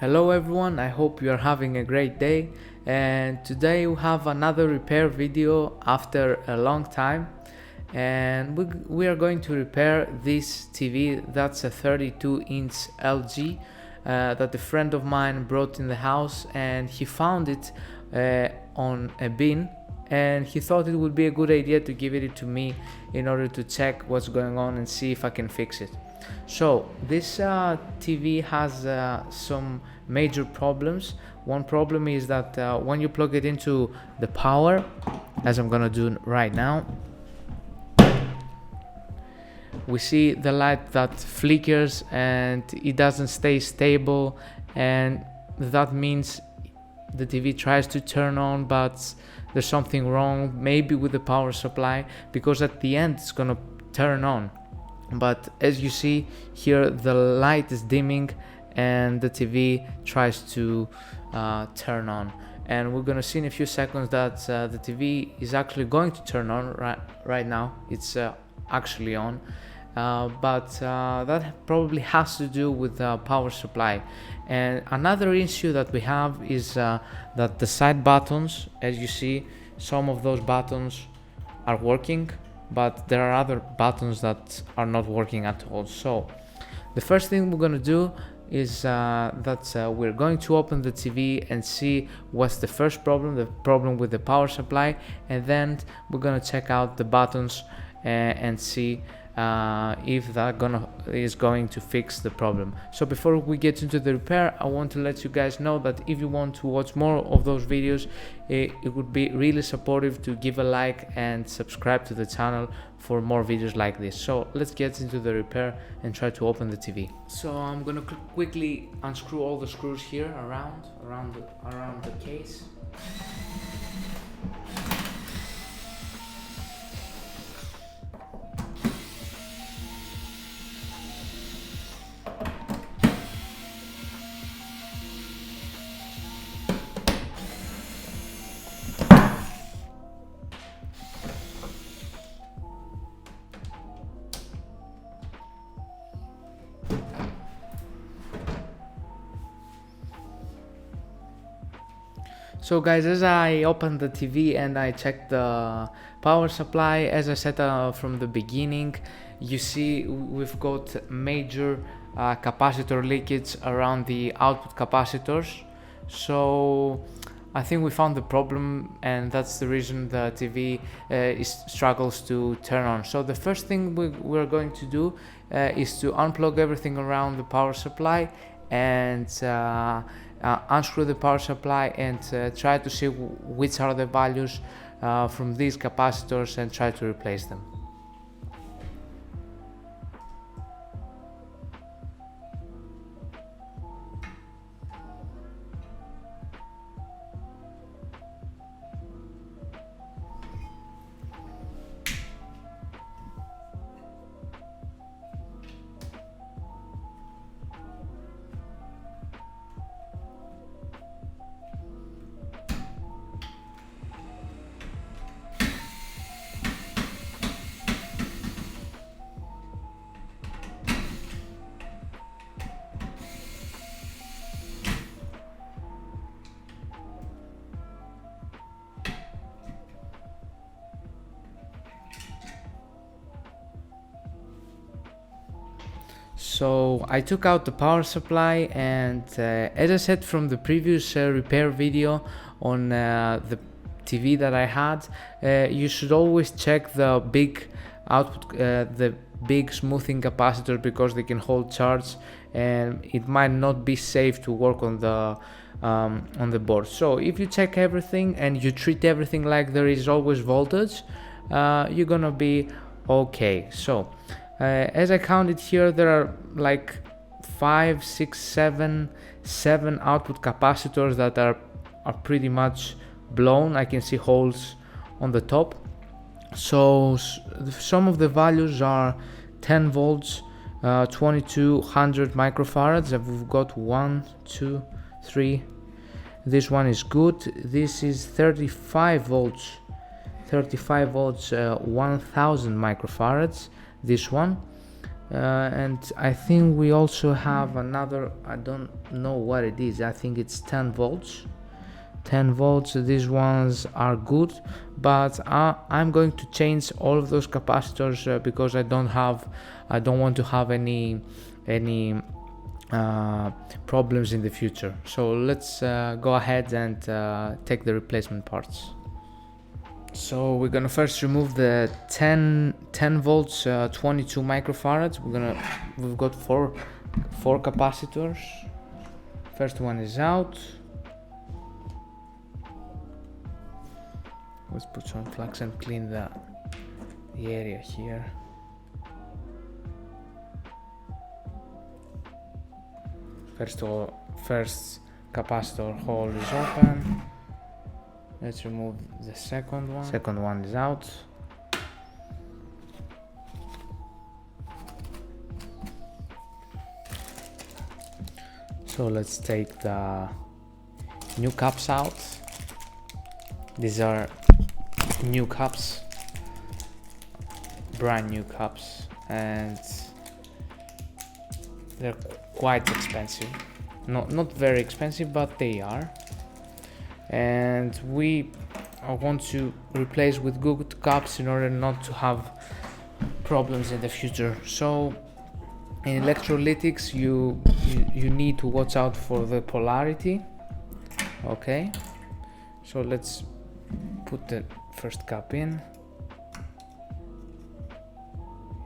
Hello everyone, I hope you are having a great day, and today we have another repair video after a long time, and we are going to repair this TV. That's a 32-inch LG that a friend of mine brought in the house, and he found it on a bin, and he thought it would be a good idea to give it to me in order to check what's going on and see if I can fix it. So this TV has some major problems. One problem is that when you plug it into the power, as I'm gonna do right now, we see the light that flickers and it doesn't stay stable, and that means the TV tries to turn on, but there's something wrong, maybe with the power supply, because at the end it's gonna turn on. But as you see here, the light is dimming and the TV tries to turn on, and we're gonna see in a few seconds that the TV is actually going to turn on right now. It's actually on, but that probably has to do with the power supply. And another issue that we have is that the side buttons, as you see, some of those buttons are working, but there are other buttons that are not working at all. So the first thing we're going to do is that we're going to open the TV and see what's the first problem, the problem with the power supply, and then we're going to check out the buttons and see if that is going to fix the problem. So before we get into the repair, I want to let you guys know that if you want to watch more of those videos, it would be really supportive to give a like and subscribe to the channel for more videos like this. So let's get into the repair and try to open the TV. So I'm gonna quickly unscrew all the screws here around the case. So guys, as I opened the TV and I checked the power supply, as I said from the beginning, you see we've got major capacitor leakage around the output capacitors. So I think we found the problem, and that's the reason the TV struggles to turn on. So the first thing we're going to do is to unplug everything around the power supply and unscrew the power supply and try to see which are the values from these capacitors and try to replace them. So I took out the power supply, and as I said from the previous repair video on the TV that I had, you should always check the big output, the big smoothing capacitor, because they can hold charge and it might not be safe to work on the board. So if you check everything and you treat everything like there is always voltage, you're gonna be okay. So as I counted here, there are like 5, 6, 7 output capacitors that are pretty much blown. I can see holes on the top. So some of the values are 10 volts, 2200 microfarads. We've got 1, 2, 3. This one is good. This is 35 volts, 1000 microfarads. This one And I think we also have another, I don't know what it is, I think it's 10 volts. 10 volts, these ones are good, but I'm going to change all of those capacitors because I don't want to have any problems in the future. So let's go ahead and take the replacement parts. So we're gonna first remove the 10 volts 22 microfarads. We've got four capacitors. First one is out. Let's put some flux and clean the area here. First capacitor hole is open. Let's remove the second one. Second one is out. So let's take the new caps out. These are new cups, brand new cups, and they're quite expensive. Not very expensive, but they are. And we want to replace with good cups in order not to have problems in the future. So in electrolytics you need to watch out for the polarity. Okay, so let's put the first cap in.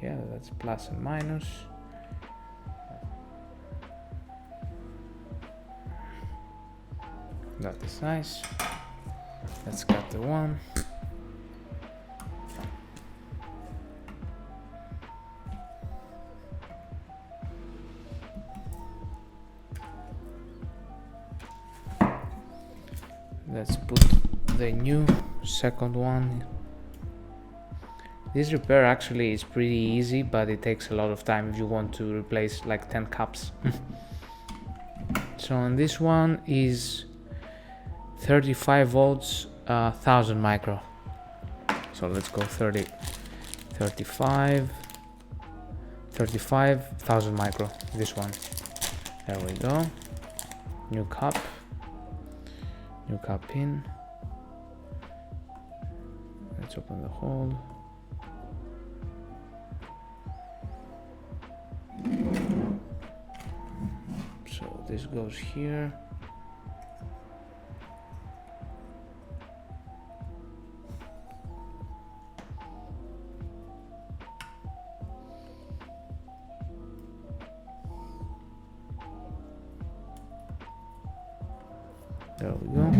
Yeah, that's plus and minus. That is nice. Let's cut the one. Let's put the new second one. This repair actually is pretty easy, but it takes a lot of time if you want to replace like 10 cups. So on this one is 35 volts, 1000 micro. So let's go 35, 1000 micro. This one. There we go. New cup in. Let's open the hole. So this goes here. There we go.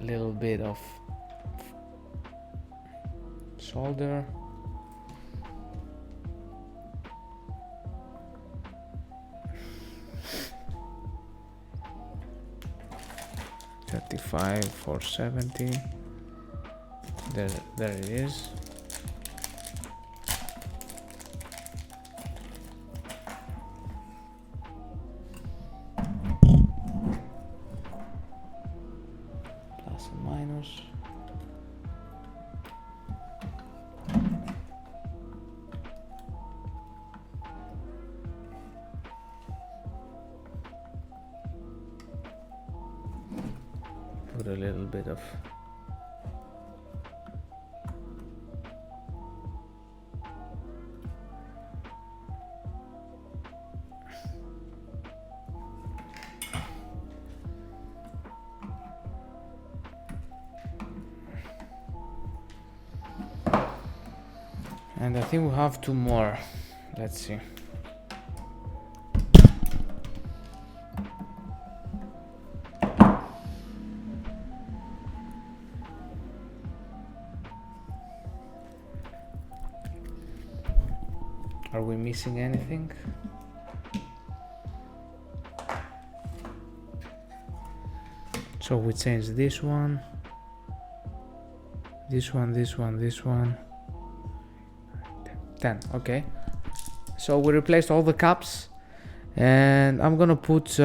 Little bit of solder. $35 for 70. There it is. Plus and minus. Put a little bit of and I think we have two more. Let's see. Are we missing anything? So we change this one, this one, this one, this one. 10. Okay. So we replaced all the caps, and I'm gonna put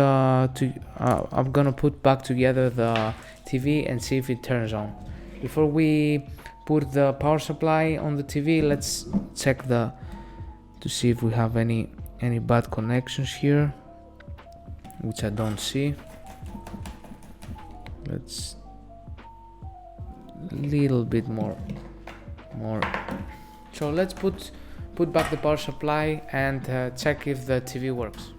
back together the TV and see if it turns on. Before we put the power supply on the TV. Let's check to see if we have any bad connections here, which I don't see. Let's little bit more. So let's put back the power supply and check if the TV works.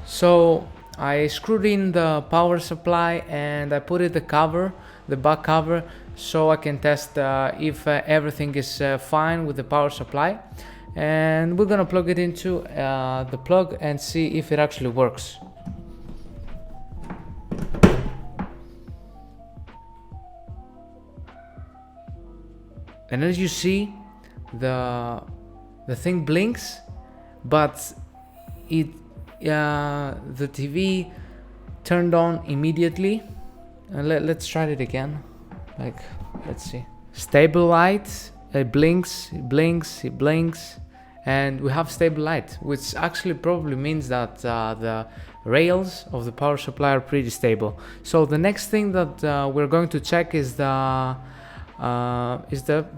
So I screwed in the power supply and I put it the back cover, so I can test if everything is fine with the power supply. And we're gonna plug it into the plug and see if it actually works. And as you see, the thing blinks, but the TV turned on immediately. Let's try it again. Let's see. Stable light. It blinks, and we have stable light, which actually probably means that the rails of the power supply are pretty stable. So the next thing that we're going to check is the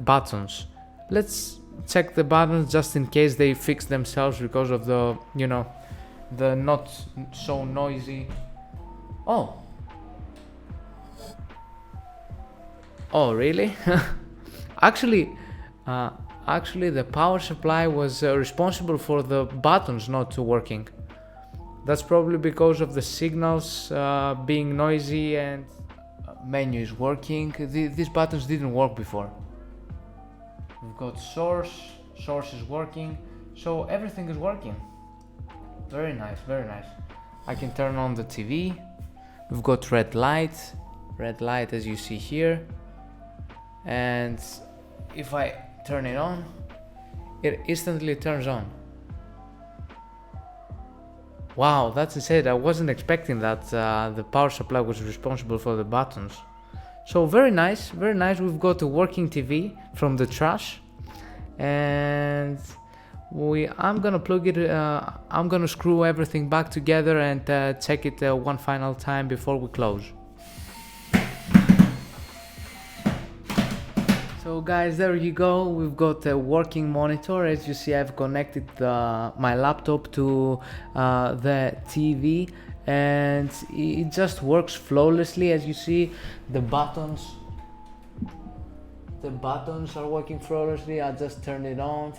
buttons. Let's check the buttons just in case they fix themselves because of the not so noisy. Oh really? Actually the power supply was responsible for the buttons not working. That's probably because of the signals being noisy. And menu is working. These buttons didn't work before. We've got source is working, so everything is working. Very nice. I can turn on the TV. We've got red light as you see here, and if I turn it on, it instantly turns on. Wow, that's insane. I wasn't expecting that the power supply was responsible for the buttons. So very nice. We've got a working TV from the trash, and I'm gonna plug it. I'm gonna screw everything back together and check it one final time before we close. So guys, there you go. We've got a working monitor. As you see, I've connected my laptop to the TV, and it just works flawlessly. As you see, the buttons are working flawlessly. I just turned it on.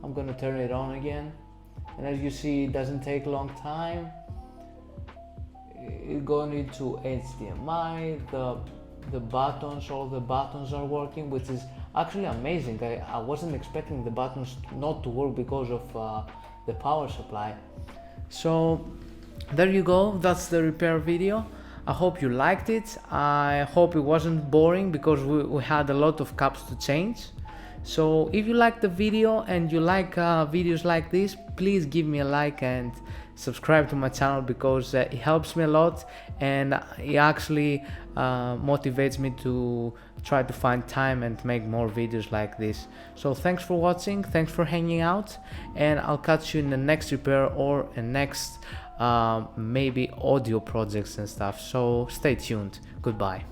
I'm gonna turn it on again, and as you see, it doesn't take a long time. It going into HDMI. All the buttons are working, which is actually amazing. I wasn't expecting the buttons not to work because of the power supply. So there you go, that's the repair video. I hope you liked it. I hope it wasn't boring because we had a lot of caps to change. So if you liked the video and you like videos like this, please give me a like and subscribe to my channel, because it helps me a lot, and it actually motivates me to try to find time and make more videos like this. So thanks for watching, thanks for hanging out, and I'll catch you in the next repair or a next maybe audio projects and stuff. So stay tuned. Goodbye.